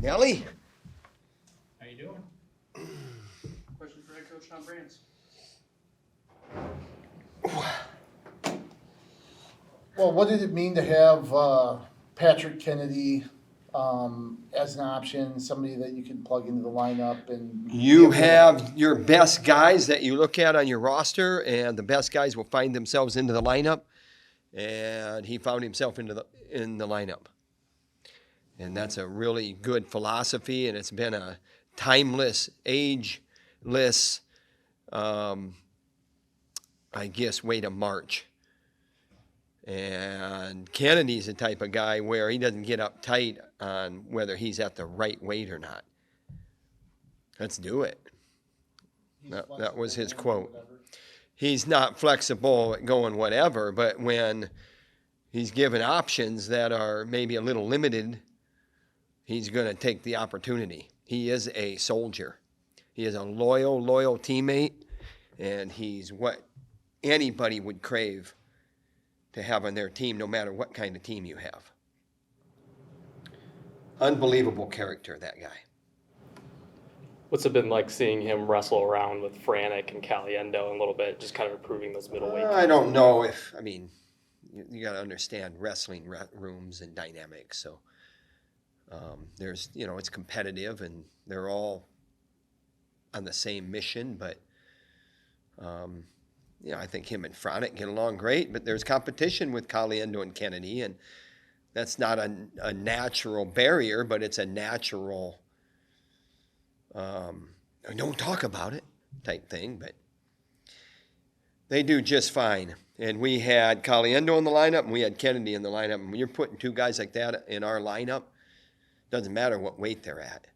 Nelly? How you doing? Question for head coach Tom Brands. Well, what did it mean to have Patrick Kennedy as an option, somebody that you can plug into the lineup and You have your best guys that you look at on your roster, and the best guys will find themselves into the lineup. And he found himself in the lineup, and that's a really good philosophy. And it's been a timeless, ageless, I guess, way to march. And Kennedy's the type of guy where he doesn't get uptight on whether he's at the right weight or not. Let's do it. That was his quote. He's not flexible at going whatever, but when he's given options that are maybe a little limited, he's going to take the opportunity. He is a soldier. He is a loyal teammate, and he's what anybody would crave to have on their team, no matter what kind of team you have. Unbelievable character, that guy. What's it been like seeing him wrestle around with Franek and Caliendo a little bit, just kind of improving those middleweight? I don't know if, you got to understand wrestling rooms and dynamics. So there's, it's competitive and they're all on the same mission. But, I think him and Franek get along great. But there's competition with Caliendo and Kennedy. And that's not a natural barrier, but it's a natural don't talk about it type thing, but they do just fine. And we had Caliendo in the lineup, and we had Kennedy in the lineup. And when you're putting two guys like that in our lineup, doesn't matter what weight they're at.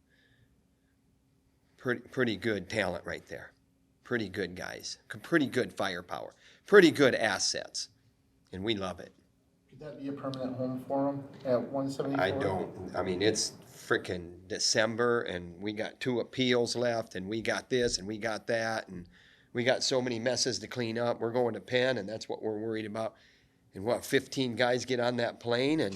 Pretty good talent right there. Pretty good guys. Pretty good firepower. Pretty good assets. And we love it. Could that be a permanent home for him at 174? I don't. It's freaking December, and we got 2 appeals left, and we got this, and we got that, and we got so many messes to clean up. We're going to Penn, and that's what we're worried about. And 15 guys get on that plane, and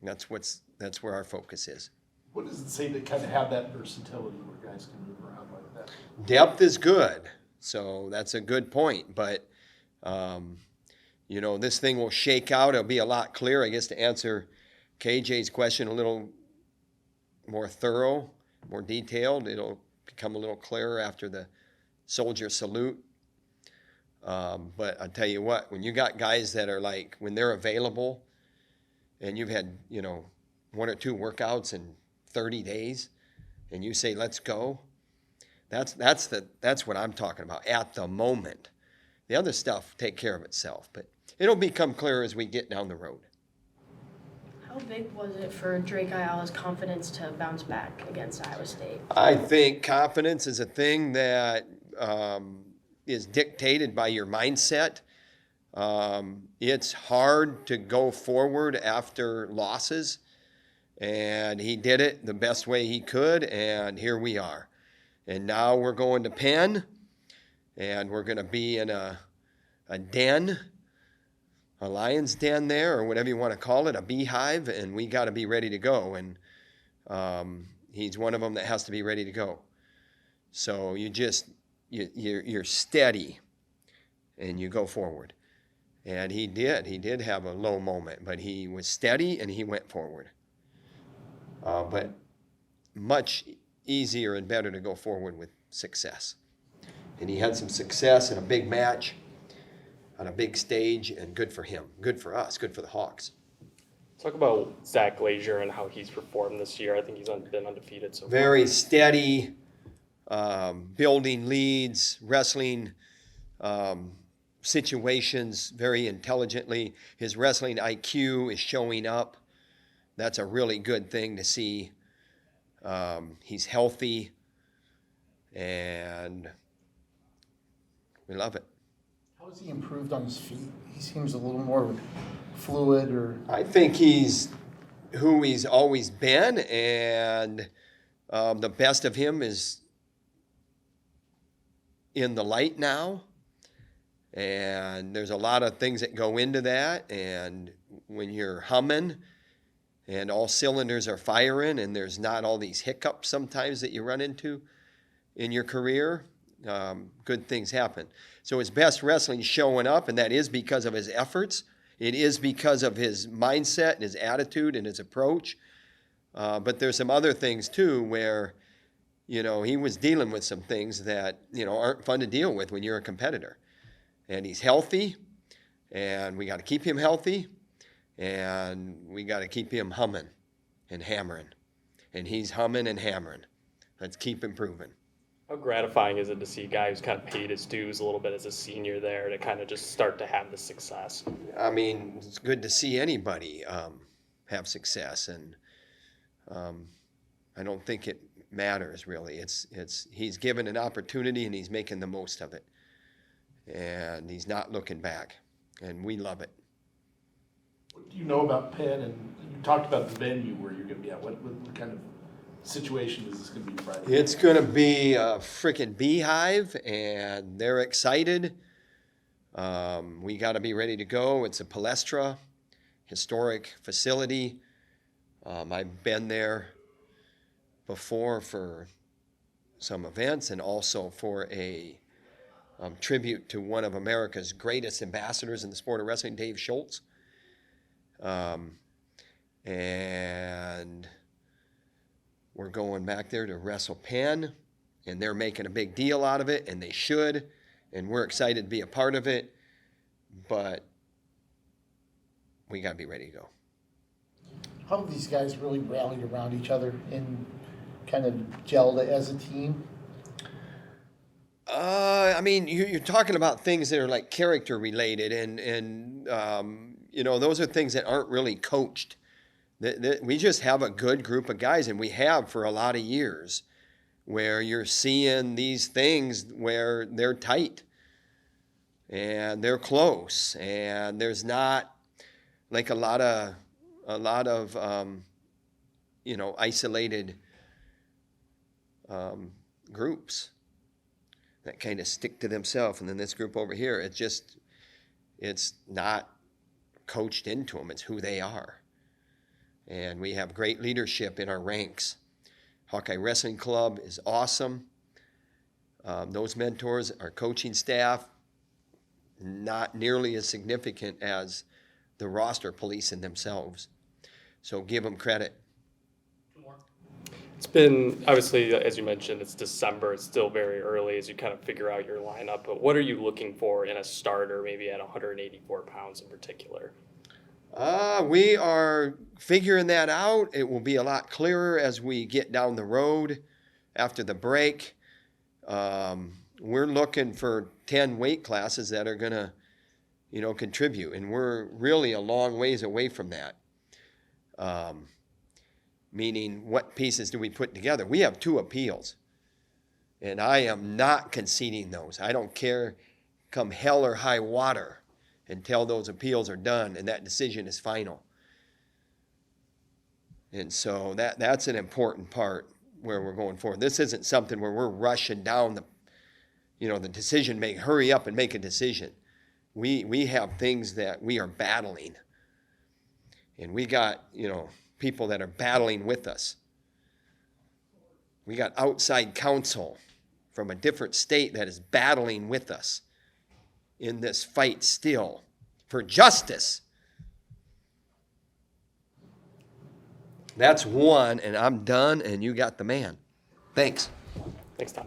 that's where our focus is. What does it say to kind of have that versatility where guys can move around like that? Depth is good, so that's a good point. But, this thing will shake out. It'll be a lot clearer, I guess, to answer KJ's question a little more thorough, more detailed. It'll become a little clearer after the soldier salute. But I'll tell you what, when you got guys that are like, when they're available and you've had, 1 or 2 workouts in 30 days and you say, let's go, that's what I'm talking about at the moment. The other stuff take care of itself, but it'll become clearer as we get down the road. How big was it for Drake Ayala's confidence to bounce back against Iowa State? I think confidence is a thing that is dictated by your mindset. It's hard to go forward after losses, and he did it the best way he could, and here we are. And now we're going to Penn, and we're going to be in a den, a lion's den there, or whatever you want to call it, a beehive, and we got to be ready to go. And he's one of them that has to be ready to go. So you're steady, and you go forward. And he did have a low moment, but he was steady and he went forward. But much easier and better to go forward with success. And he had some success in a big match, on a big stage, and good for him, good for us, good for the Hawks. Talk about Zach Glazier and how he's performed this year. I think he's been undefeated so far. Very steady, building leads, wrestling situations very intelligently. His wrestling IQ is showing up. That's a really good thing to see. He's healthy, and we love it. How has he improved on his feet? He seems a little more fluid, or I think he's who he's always been, and the best of him is in the light now. And there's a lot of things that go into that. And when you're humming and all cylinders are firing, and there's not all these hiccups sometimes that you run into in your career, good things happen. So his best wrestling showing up, and that is because of his efforts. It is because of his mindset and his attitude and his approach. But there's some other things too where, he was dealing with some things that, aren't fun to deal with when you're a competitor. And he's healthy, and we got to keep him healthy, and we got to keep him humming and hammering. And he's humming and hammering. Let's keep improving. How gratifying is it to see a guy who's kind of paid his dues a little bit as a senior there to kind of just start to have the success? I mean, it's good to see anybody have success, and I don't think it matters really. He's given an opportunity and he's making the most of it, and he's not looking back, and we love it. What do you know about Penn? And you talked about the venue where you're going to be at. What kind of situation is this going to be Friday? It's going to be a freaking beehive, and they're excited. We got to be ready to go. It's a Palestra, historic facility. I've been there before for some events and also for a tribute to one of America's greatest ambassadors in the sport of wrestling, Dave Schultz. And we're going back there to wrestle Penn, and they're making a big deal out of it, and they should, and we're excited to be a part of it, but we got to be ready to go. How have these guys really rallied around each other and kind of gelled as a team? I mean, you're talking about things that are like character related, and those are things that aren't really coached. We just have a good group of guys, and we have for a lot of years, where you're seeing these things where they're tight and they're close, and there's not like a lot of isolated groups that kind of stick to themselves. And then this group over here, it's not coached into them. It's who they are. And we have great leadership in our ranks. Hawkeye Wrestling Club is awesome. Those mentors, our coaching staff, not nearly as significant as the roster policing themselves. So give them credit. Two more. It's been, obviously, as you mentioned, it's December. It's still very early as you kind of figure out your lineup. But what are you looking for in a starter, maybe at 184 pounds in particular? We are figuring that out. It will be a lot clearer as we get down the road after the break. We're looking for 10 weight classes that are going to, contribute. And we're really a long ways away from that. Meaning, what pieces do we put together? We have 2 appeals. And I am not conceding those. I don't care come hell or high water until those appeals are done and that decision is final. And so that's an important part where we're going forward. This isn't something where we're rushing down the decision making. Hurry up and make a decision. We have things that we are battling. And we got, people that are battling with us. We got outside counsel from a different state that is battling with us in this fight still for justice. That's one, and I'm done, and you got the man. Thanks. Thanks, Tom.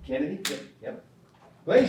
Kennedy? Yep. Glacier.